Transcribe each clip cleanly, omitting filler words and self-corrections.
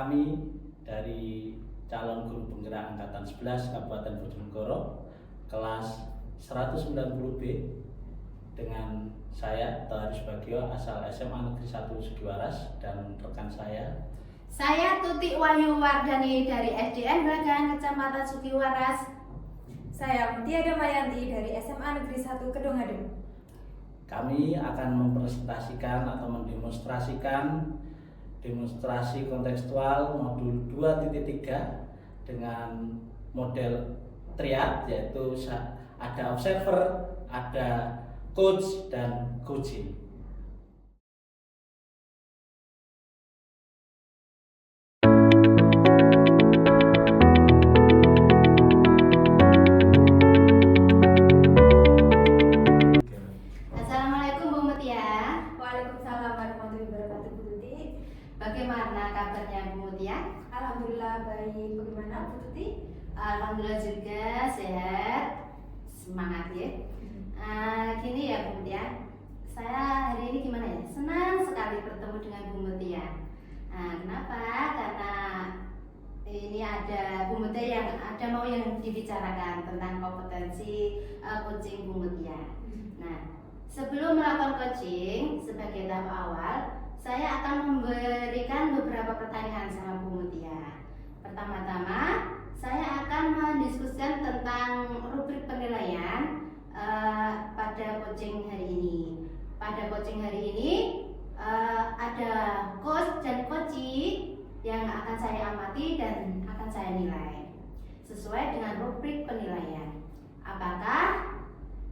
kami dari calon guru penggerak angkatan 11 Kabupaten Bojonegoro kelas 190B dengan saya Toharis Bagio asal SMA Negeri 1 Sugiwaras dan rekan saya Tuti Wahyu Wardani dari SDN Bragan Kecamatan Sugiwaras. Saya Mutia Damayanti dari SMA Negeri 1 Kedongadeng. Kami akan mempresentasikan atau mendemonstrasikan demonstrasi kontekstual modul 2.3 dengan model triad, yaitu ada observer, ada coach, dan coaching. Assalamualaikum Bu Mutia. Waalaikumsalam warahmatullahi wabarakatuh, Bu Tuti. Bagaimana kabarnya Bu Mutia? Alhamdulillah baik. Bagaimana Bu Tuti? Alhamdulillah juga sehat, semangat ya. Gini ya Bu Mutia, saya hari ini gimana ya? Senang sekali bertemu dengan Bu Mutia. Kenapa? Karena ini ada Bu Mutia yang mau yang dibicarakan tentang kompetensi coaching Bu Mutia. Nah, sebelum melakukan coaching sebagai tahap awal, saya akan memberikan beberapa pertanyaan sama Bu Mutia. Pertama-tama, saya akan mendiskusikan tentang rubrik penilaian pada coaching hari ini. Pada coaching hari ini ada coach dan coachee yang akan saya amati dan akan saya nilai sesuai dengan rubrik penilaian. Apakah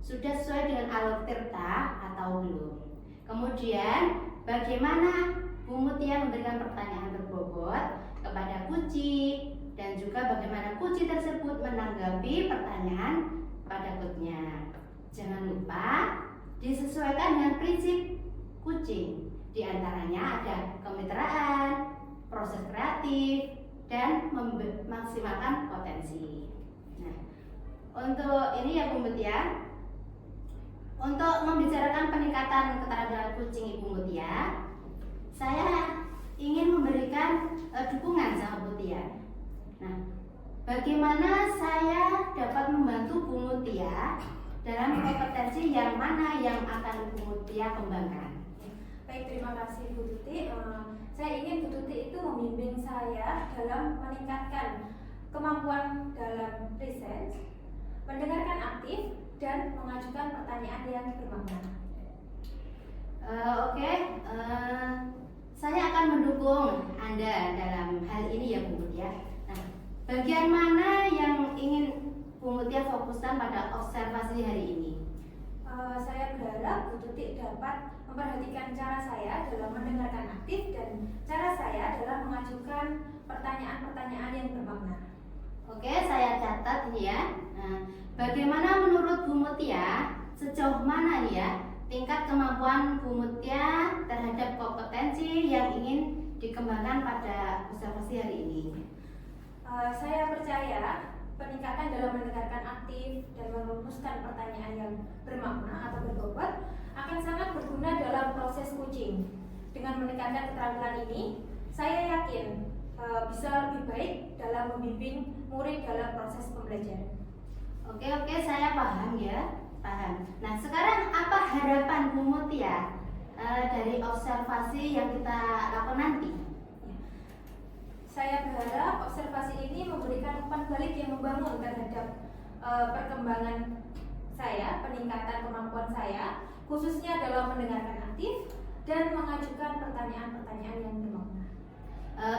sudah sesuai dengan alur tirta atau belum? Kemudian bagaimana Bu Mutia memberikan pertanyaan berbobot kepada coachee dan juga bagaimana coachee tersebut menanggapi pertanyaan pada coachnya. Jangan lupa disesuaikan dengan prinsip coaching. Di antaranya ada kemitraan, proses kreatif, dan memaksimalkan potensi. Nah, untuk ini ya Bu Mutia, untuk membicarakan peningkatan keterampilan coaching Ibu Mutia, saya ingin memberikan dukungan sama Bu Mutia. Nah, bagaimana saya dapat membantu Bu Mutia dalam kompetensi yang mana yang akan Bu Mutia kembangkan? Baik, terima kasih Bu Tuti. Saya ingin Bu Tuti itu membimbing saya dalam meningkatkan kemampuan dalam present, mendengarkan aktif, dan mengajukan pertanyaan yang bermakna. Saya akan mendukung Anda dalam hal ini ya Bu Mutia. Nah, bagian mana yang ingin Bu Mutia fokuskan pada observasi hari ini? Saya berharap Bu Tuti dapat memperhatikan cara saya dalam mendengarkan aktif dan cara saya dalam mengajukan pertanyaan-pertanyaan yang bermakna. Oke, saya catat ini ya. Nah, bagaimana menurut Bu Mutia, sejauh mana nih ya tingkat kemampuan Bu Mutia terhadap kompetensi yang ingin dikembangkan pada observasi hari ini? Saya percaya peningkatan dalam mendengarkan aktif dan merumuskan pertanyaan yang bermakna atau berbobot akan sangat berguna dalam proses coaching. Dengan meningkatkan keterampilan ini, saya yakin bisa lebih baik dalam membimbing murid dalam proses pembelajaran. Oke, saya paham ya, paham. Nah, sekarang apa harapan Bu Mutia dari observasi yang kita lakukan nanti? Saya berharap observasi ini memberikan umpan balik yang membangun terhadap perkembangan saya, peningkatan kemampuan saya, khususnya dalam mendengarkan aktif dan mengajukan pertanyaan-pertanyaan yang bermakna.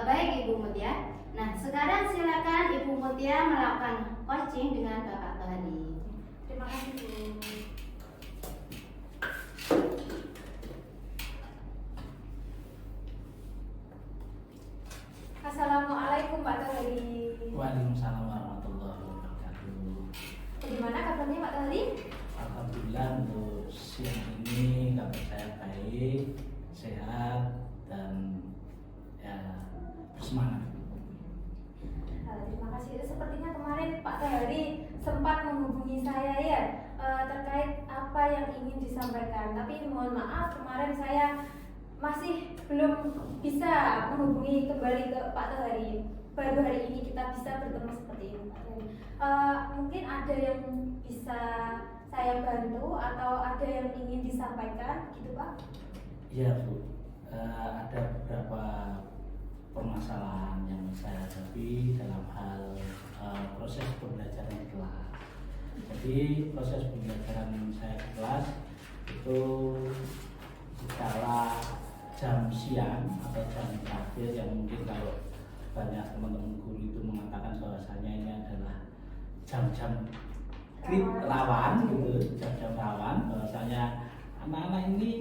Baik Ibu Mutia. Nah, sekarang silakan Ibu Mutia melakukan coaching dengan Bapak Tohari. Terima kasih Bu. Assalamualaikum Pak Tohari. Waalaikumsalam warahmatullahi wabarakatuh. Bagaimana kabarnya Pak Tohari? Alhamdulillah untuk siang ini kabar saya baik, sehat, dan ya bersemangat. Terima kasih. Sepertinya kemarin Pak Tohari sempat menghubungi saya ya terkait apa yang ingin disampaikan. Tapi mohon maaf kemarin saya masih belum bisa menghubungi kembali ke Pak Tohari. Baru hari ini kita bisa bertemu seperti ini, Pak Tohari. Mungkin ada yang bisa saya bantu atau ada yang ingin disampaikan, gitu Pak? Iya Bu, ada beberapa permasalahan yang saya hadapi dalam hal proses pembelajaran di kelas. Jadi proses pembelajaran saya di kelas itu skala jam siang atau jam terakhir yang mungkin kalau banyak teman-teman guru itu mengatakan bahwasanya ini adalah jam-jam rawan gitu, jam-jam rawan, bahwasanya anak-anak ini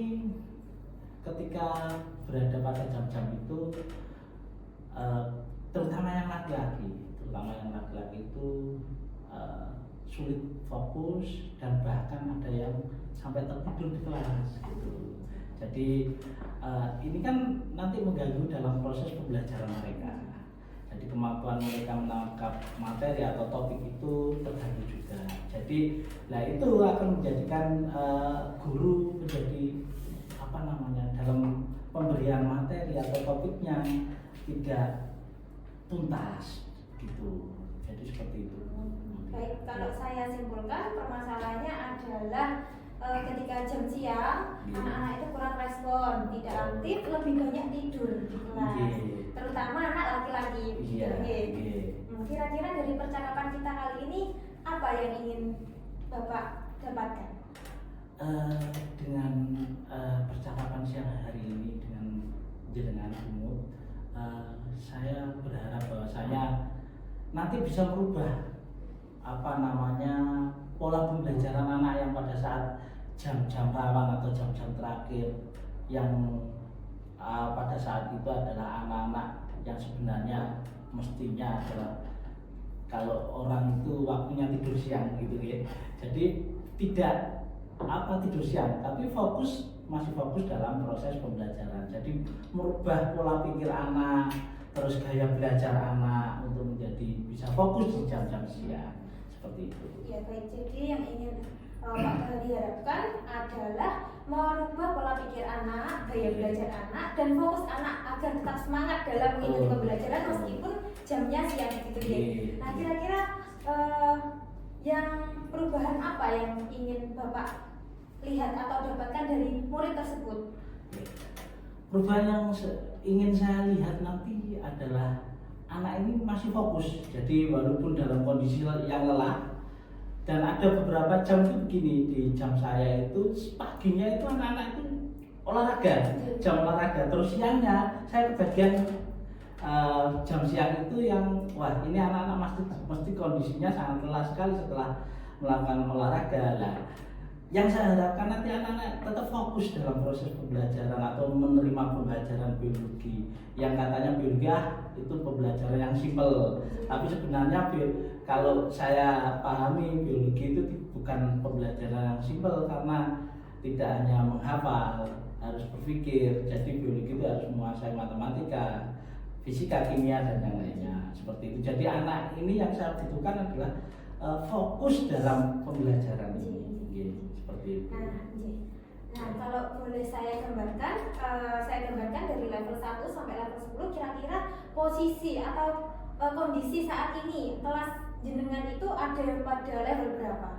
ketika berada pada jam-jam itu terutama yang laki-laki itu sulit fokus dan bahkan ada yang sampai tertidur di kelas gitu. Jadi ini kan nanti mengganggu dalam proses pembelajaran mereka. Jadi kemampuan mereka menangkap materi atau topik itu terganggu juga. Jadi itu akan menjadikan guru menjadi dalam pemberian materi atau topiknya tidak tuntas gitu. Jadi seperti itu. Baik, kalau saya simpulkan permasalahannya adalah ketika jam siang anak-anak itu kurang respon, tidak aktif, lebih banyak tidur di kelas, terutama anak laki-laki. Kira-kira dari percakapan kita kali ini apa yang ingin Bapak dapatkan? Dengan percakapan siang hari ini dengan umum, saya berharap bahwasanya nanti bisa merubah pola pembelajaran anak yang pada saat jam-jam rawan atau jam-jam terakhir yang pada saat itu adalah anak-anak yang sebenarnya mestinya adalah kalau orang itu waktunya tidur siang gitu ya. Jadi tidak tidur siang, tapi masih fokus dalam proses pembelajaran. Jadi merubah pola pikir anak, terus gaya belajar anak untuk menjadi bisa fokus di jam-jam siang seperti itu. Ya baik, jadi yang ingin Pak diharapkan adalah merubah pola pikir anak, gaya belajar anak, dan fokus anak agar tetap semangat dalam mengikuti pembelajaran meskipun jamnya siang gitu ya. Nah kira-kira yang perubahan apa yang ingin Bapak lihat atau dapatkan dari murid tersebut? Perubahan yang ingin saya lihat nanti adalah anak ini masih fokus. Jadi walaupun dalam kondisi yang lelah, dan ada beberapa jam itu begini, di jam saya itu paginya itu anak-anak itu olahraga, jam olahraga. Terus siangnya saya kebagian jam siang itu yang ini anak-anak mesti kondisinya sangat lelah sekali setelah melakukan olahraga lah. Yang saya harapkan nanti anak-anak tetap fokus dalam proses pembelajaran atau menerima pembelajaran biologi. Yang katanya biologi itu pembelajaran yang simpel, tapi sebenarnya kalau saya pahami biologi itu bukan pembelajaran yang simpel karena tidak hanya menghafal, harus berpikir. Jadi biologi itu harus menguasai matematika, fisika, kimia dan yang lainnya seperti itu. Jadi anak ini yang saya butuhkan adalah fokus dalam pembelajaran ini. Seperti itu. Nah, kalau boleh saya gambarkan dari level 1 sampai level 10 kira-kira posisi atau kondisi saat ini kelas jenengan itu ada pada level berapa?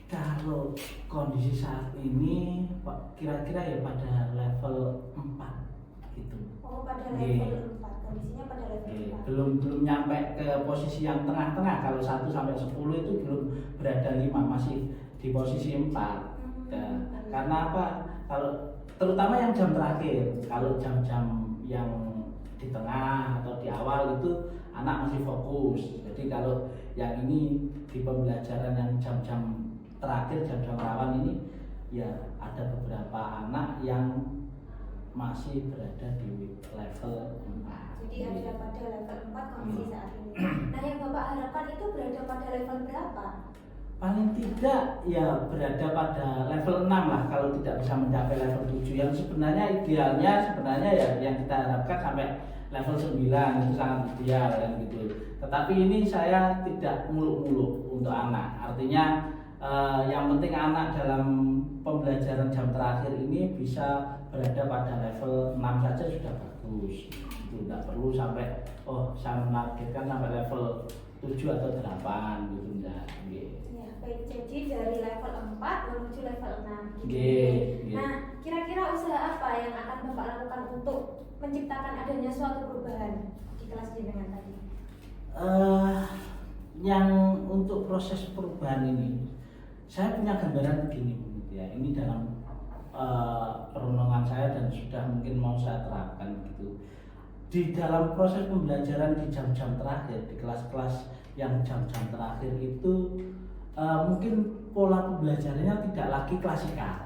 Kalau kondisi saat ini kira-kira ya pada level 4 gitu. Oh, pada level 4. Kondisinya pada level 4. Belum nyampe ke posisi yang tengah-tengah. Kalau 1 sampai 10 itu belum berada 5, masih di posisi 4. Karena apa? Kalau terutama yang jam terakhir, kalau jam-jam yang di tengah atau di awal itu anak masih fokus. Jadi kalau yang ini di pembelajaran yang jam-jam terakhir, jam-jam rawan ini ya ada beberapa anak yang masih berada di level 4. Jadi ada pada level 4 kondisi saat ini. Nah, yang Bapak harapkan itu berada pada level berapa? Paling tidak ya berada pada level 6 lah, kalau tidak bisa mencapai level 7. Yang sebenarnya idealnya ya yang kita harapkan sampai level 9 itu sangat ideal kan gitu. Tetapi ini saya tidak muluk-muluk untuk anak. Artinya yang penting anak dalam pembelajaran jam terakhir ini bisa berada pada level 6 saja sudah bagus. Itu tidak perlu sampai saya menargetkan sampai level 7 atau 8 gitu enggak. Ya, baik. Jadi dari level 4 menuju level 6. Nggih. Nah, kira-kira usaha apa yang akan Bapak lakukan untuk menciptakan adanya suatu perubahan di kelas jenengan tadi? Yang untuk proses perubahan ini, saya punya gambaran begini Bu ya. Ini dalam perenungan saya dan sudah mungkin mau saya terapkan gitu. Di dalam proses pembelajaran di jam-jam terakhir, di kelas-kelas yang jam-jam terakhir itu mungkin pola pembelajarannya tidak lagi klasikal.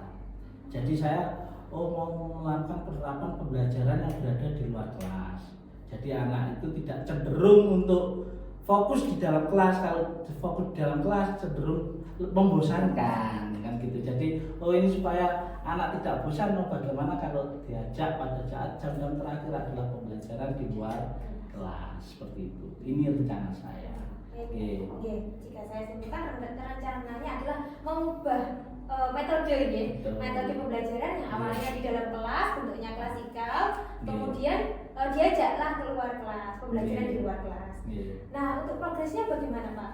Jadi saya mau melakukan penerapan pembelajaran yang berada di luar kelas. Jadi anak itu tidak cenderung untuk fokus di dalam kelas. Kalau fokus di dalam kelas cenderung membosankan kan gitu. Jadi ini supaya anak tidak bosan, bagaimana kalau diajak pada saat jam-jam terakhir adalah pembelajaran di luar kelas seperti itu. Ini rencana saya. Oke. Jika saya simpulkan, rencananya adalah mengubah metode ini, metode pembelajaran yang awalnya di dalam kelas, bentuknya klasikal, kemudian diajaklah keluar kelas, pembelajaran di luar kelas. Nah, untuk progresnya bagaimana Pak?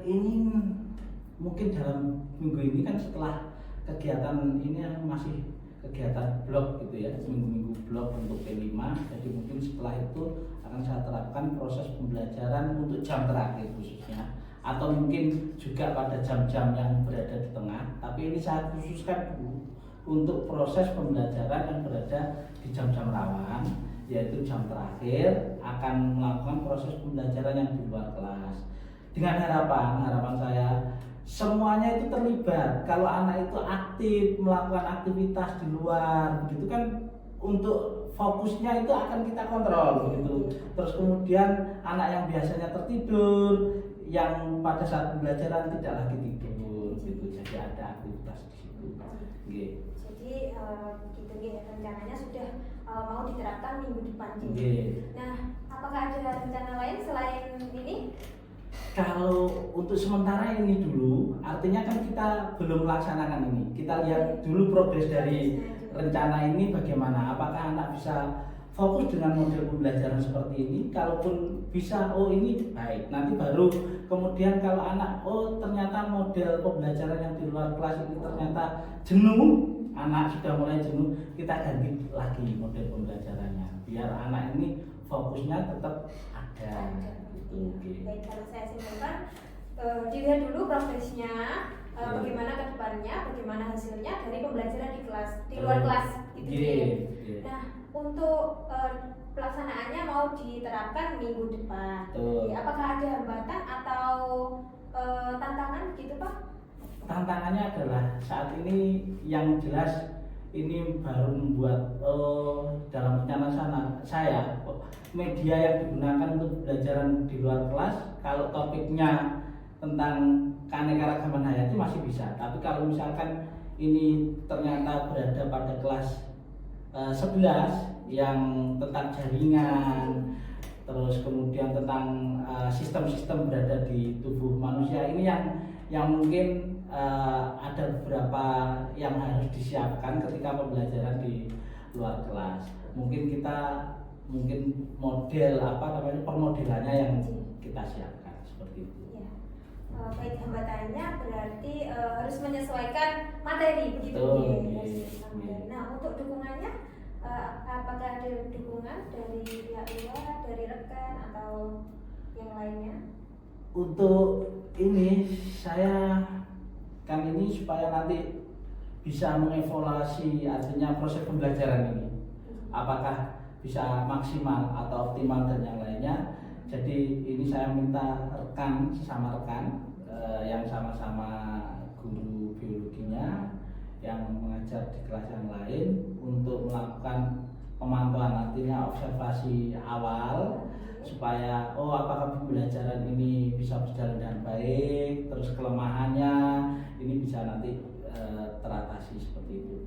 Ini mungkin dalam minggu ini kan setelah kegiatan ini masih kegiatan blog gitu ya, minggu-minggu blog untuk P5. Jadi mungkin setelah itu akan saya terapkan proses pembelajaran untuk jam terakhir khususnya, atau mungkin juga pada jam-jam yang berada di tengah. Tapi ini saya khususkan dulu untuk proses pembelajaran yang berada di jam-jam rawan, yaitu jam terakhir akan melakukan proses pembelajaran yang di luar kelas. Dengan harapan saya semuanya itu terlibat. Kalau anak itu aktif melakukan aktivitas di luar begitu kan, untuk fokusnya itu akan kita kontrol begitu. Terus kemudian anak yang biasanya tertidur, yang pada saat pembelajaran tidak lagi tidur gitu. Jadi ada aktivitas di situ. Jadi gitu rencananya sudah mau diterapkan minggu depan. Nah, apakah ada rencana lain selain ini? Kalau untuk sementara ini dulu, artinya kan kita belum melaksanakan ini. Kita lihat dulu progres dari rencana ini bagaimana. Apakah anak bisa fokus dengan model pembelajaran seperti ini? Kalaupun bisa, ini baik. Nanti baru kemudian kalau anak, ternyata model pembelajaran yang di luar kelas ini ternyata jenuh, anak sudah mulai jenuh, kita ganti lagi model pembelajarannya. Biar anak ini fokusnya tetap ada. Baik, kalau saya simpulkan, dilihat dulu progresnya, bagaimana ke depannya, bagaimana hasilnya dari pembelajaran di luar kelas gitu. Nah, untuk pelaksanaannya mau diterapkan minggu depan. Apakah ada hambatan atau tantangan gitu Pak? Tantangannya adalah saat ini yang jelas ini baru membuat dalam rencana saya media yang digunakan untuk pembelajaran di luar kelas, kalau topiknya tentang keanekaragaman hayati masih bisa. Tapi kalau misalkan ini ternyata berada pada kelas 11 yang tentang jaringan, terus kemudian tentang sistem-sistem berada di tubuh manusia, ini yang mungkin ada beberapa yang harus disiapkan ketika pembelajaran di luar kelas. Mungkin model permodelannya yang kita siapkan seperti itu. Ya. Baik, hambatannya berarti harus menyesuaikan materi begitu. Nah, untuk dukungannya apakah ada dukungan dari pihak luar, dari rekan atau yang lainnya? Untuk ini saya ini supaya nanti bisa mengevaluasi artinya proses pembelajaran ini, apakah bisa maksimal atau optimal dan yang lainnya. Jadi ini saya minta sesama rekan yang sama-sama guru biologinya yang mengajar di kelas yang lain untuk melakukan pemantauan, artinya observasi awal supaya apakah pembelajaran ini bisa berjalan dengan baik, terus kelemahannya ini bisa nanti teratasi seperti itu.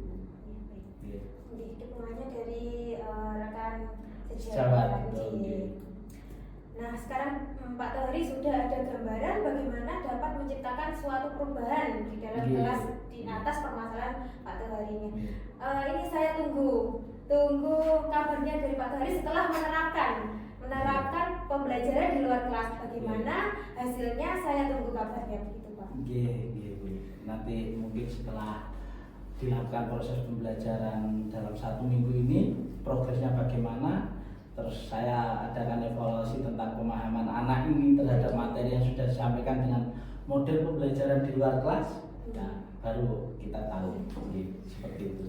Dukungannya dari rekan sejawat. Nah, sekarang Pak Tohari sudah ada gambaran bagaimana dapat menciptakan suatu perubahan di dalam kelas di atas permasalahan Pak Tohari ini. Ini saya tunggu kabarnya dari Pak Tohari setelah menerapkan pembelajaran di luar kelas. Bagaimana hasilnya, saya tunggu kabarnya begitu Pak. Nanti mungkin setelah dilakukan proses pembelajaran dalam 1 minggu ini, progresnya bagaimana, terus saya adakan evaluasi tentang pemahaman anak ini terhadap materi yang sudah disampaikan dengan model pembelajaran di luar kelas. Nah, baru kita tahu seperti itu.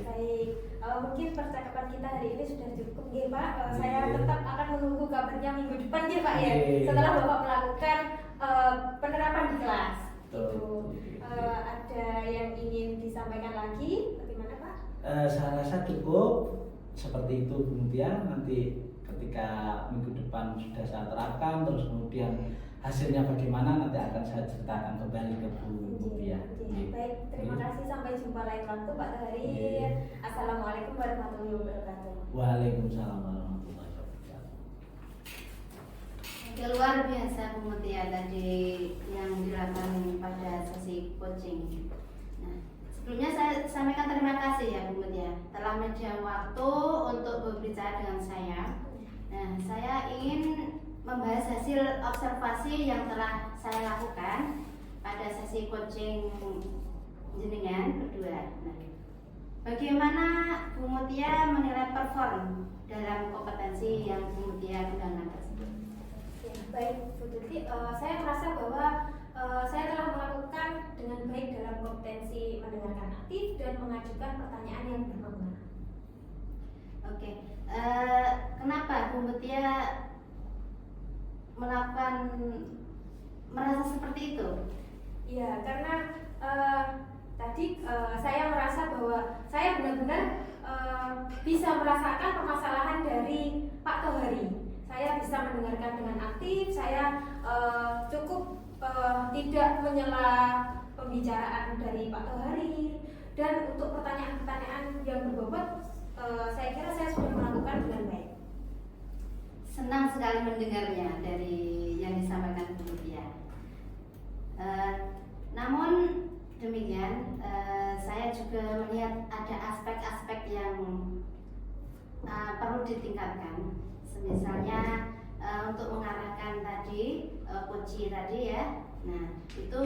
Baik, mungkin percakapan kita hari ini sudah cukup Pak. Saya tetap akan menunggu kabarnya minggu depan Pak ya, setelah Bapak melakukan penerapan di kelas. Ada yang ingin disampaikan lagi? Bagaimana Pak? Saya rasa cukup seperti itu Bu Mutia. Nanti ketika minggu depan sudah saya terapkan, terus kemudian hasilnya bagaimana, nanti akan saya ceritakan kembali ke Bu Mutia. Baik, terima kasih, sampai jumpa lain waktu Pak Tohari. Assalamualaikum warahmatullahi wabarakatuh. Waalaikumsalam warahmatullahi wabarakatuh. Luar biasa Bu Mutia tadi yang dilakukan pada sesi coaching. Nah, sebelumnya saya sampaikan terima kasih ya Bu Mutia telah menyediakan waktu untuk berbicara dengan saya. Nah, saya ingin membahas hasil observasi yang telah saya lakukan pada sesi coaching jenengan berdua. Nah, bagaimana Bu Mutia menilai perform dalam kompetensi yang Bu Mutia kembangkan tersebut? Baik Bu Tuti, saya merasa bahwa saya telah melakukan dengan baik dalam kompetensi mendengarkan aktif dan mengajukan pertanyaan yang bermakna. Oke, kenapa Bu Mutia merasa seperti itu? Ya, karena tadi saya merasa bahwa saya benar-benar bisa merasakan permasalahan dari Pak Tohari. Saya bisa mendengarkan dengan aktif, saya cukup tidak menyela pembicaraan dari Pak Tohari, dan untuk pertanyaan-pertanyaan yang berbobot saya kira saya sudah melakukan dengan baik. Senang sekali mendengarnya dari yang disampaikan Bu Mutia. Namun demikian, saya juga melihat ada aspek-aspek yang perlu ditingkatkan. Misalnya untuk mengarahkan tadi kunci tadi ya. Nah, itu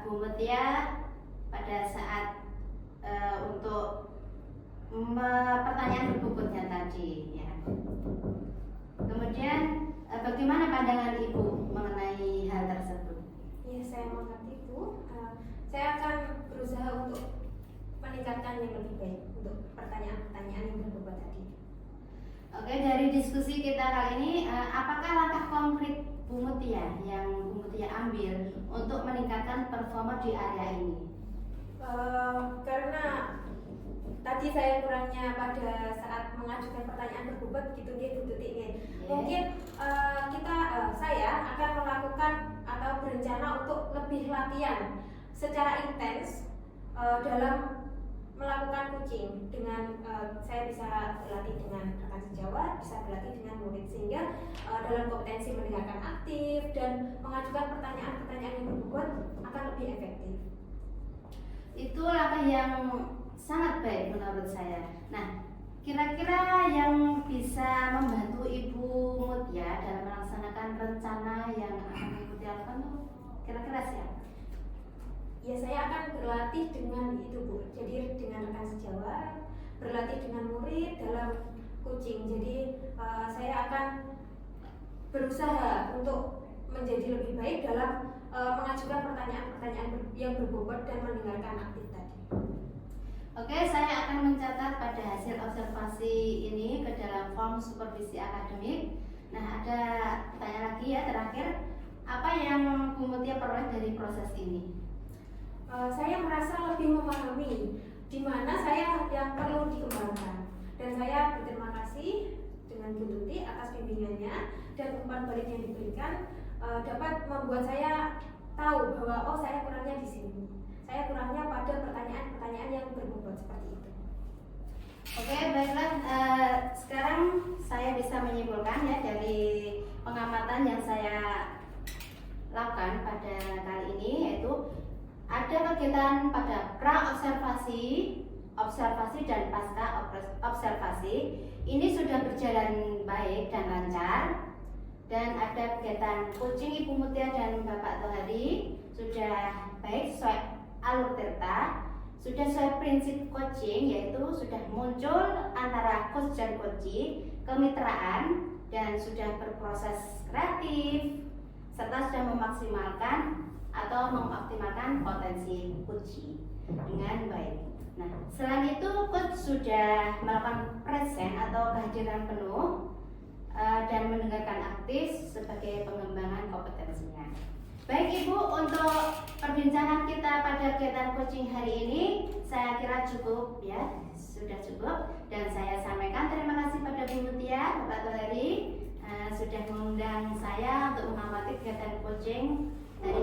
Bu Mutia pada saat untuk pertanyaan berbobotnya tadi ya. Kemudian bagaimana pandangan Ibu mengenai hal tersebut? Ya, saya mengerti Bu. Saya akan berusaha untuk meningkatkan yang lebih baik untuk pertanyaan-pertanyaan yang berbobot tadi. Oke, dari diskusi kita kali ini, apakah langkah konkret Bu Mutia yang Bu Mutia ambil untuk meningkatkan performa di area ini? Karena tadi saya kurangnya pada saat mengajukan pertanyaan berbobot gitu Bu Tuti. Mungkin saya akan melakukan atau berencana untuk lebih latihan secara intens dalam melakukan coaching dengan saya bisa berlatih dengan rekan sejawat, bisa berlatih dengan murid, sehingga dalam kompetensi mendengarkan aktif dan mengajukan pertanyaan-pertanyaan yang berbobot akan lebih efektif. Itu langkah yang sangat baik menurut saya. Nah, kira-kira yang bisa membantu Ibu Mutia dalam melaksanakan rencana yang akan Ibu Mutia lakukan itu kira-kira siapa? Ya, saya akan berlatih dengan itu Bu. Jadi dengan rekan sejawat, berlatih dengan murid dalam coaching. Jadi saya akan berusaha untuk menjadi lebih baik dalam mengajukan pertanyaan-pertanyaan yang berbobot dan mendengarkan aktif tadi. Oke, saya akan mencatat pada hasil observasi ini ke dalam form supervisi akademik. Nah, ada pertanyaan lagi ya terakhir. Apa yang Bu Mutia peroleh dari proses ini? Saya merasa lebih memahami di mana saya yang perlu dikembangkan, dan saya berterima kasih dengan Bu Tuti atas bimbingannya dan umpan balik yang diberikan dapat membuat saya tahu bahwa saya kurangnya di sini. Saya kurangnya pada pertanyaan-pertanyaan yang berbobot seperti itu. Oke, baiklah. Sekarang saya bisa menyimpulkan ya dari pengamatan yang saya lakukan pada kali ini, yaitu ada kegiatan pada pra-observasi, observasi dan pasca observasi. Ini sudah berjalan baik dan lancar. Dan ada kegiatan coaching Ibu Mutia dan Bapak Tohari sudah baik sesuai alur Tirta, sudah sesuai prinsip coaching, yaitu sudah muncul antara coach dan coachee kemitraan dan sudah berproses kreatif serta sudah memaksimalkan atau mengoptimalkan potensi coachee dengan baik. Nah, selain itu coach sudah melakukan present atau kehadiran penuh dan mendengarkan aktif sebagai pengembangan kompetensinya. Baik Ibu, untuk perbincangan kita pada kegiatan coaching hari ini saya kira cukup ya, sudah cukup, dan saya sampaikan terima kasih pada Bu Mutia, Bapak Tohari sudah mengundang saya untuk mengamati kegiatan coaching hari